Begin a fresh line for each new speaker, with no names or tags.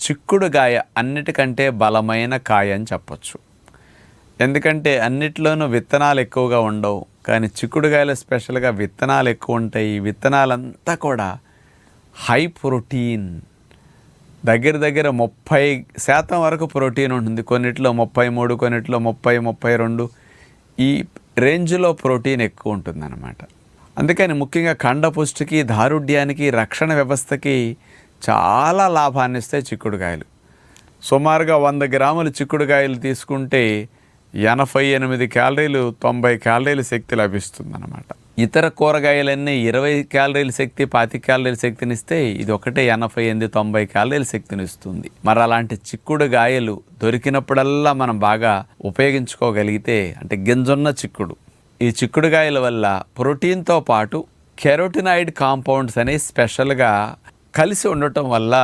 చిక్కుడుగాయ అన్నిటికంటే బలమైన కాయ అని చెప్పొచ్చు. ఎందుకంటే అన్నిట్లోనూ విత్తనాలు ఎక్కువగా ఉండవు, కానీ చిక్కుడుగాయలో స్పెషల్గా విత్తనాలు ఎక్కువ ఉంటాయి. ఈ విత్తనాలంతా కూడా హై ప్రోటీన్, దగ్గర 30% వరకు ప్రోటీన్ ఉంటుంది. కొన్నిట్లో 33, కొన్నిట్లో 30, 32 ఈ రేంజ్లో ప్రోటీన్ ఎక్కువ ఉంటుందన్నమాట. అందుకని ముఖ్యంగా కండపుష్టికి, దారుఢ్యానికి, రక్షణ వ్యవస్థకి చాలా లాభాన్ని ఇస్తాయి చిక్కుడుకాయలు. సుమారుగా 100 గ్రాములు చిక్కుడుకాయలు తీసుకుంటే 88 క్యాలరీలు, 90 క్యాలరీల శక్తి లభిస్తుందన్నమాట. ఇతర కూరగాయలన్నీ 20 క్యాలరీల శక్తి, 25 క్యాలరీల శక్తిని ఇస్తే ఇది ఒకటే 88, 90 క్యాలరీల శక్తిని ఇస్తుంది. మరి అలాంటి చిక్కుడుగాయలు దొరికినప్పుడల్లా మనం బాగా ఉపయోగించుకోగలిగితే, అంటే గింజున్న చిక్కుడు, ఈ చిక్కుడుగాయల వల్ల ప్రోటీన్తో పాటు కెరోటినాయిడ్ కాంపౌండ్స్ అనేవి స్పెషల్గా కలిసి ఉండటం వల్ల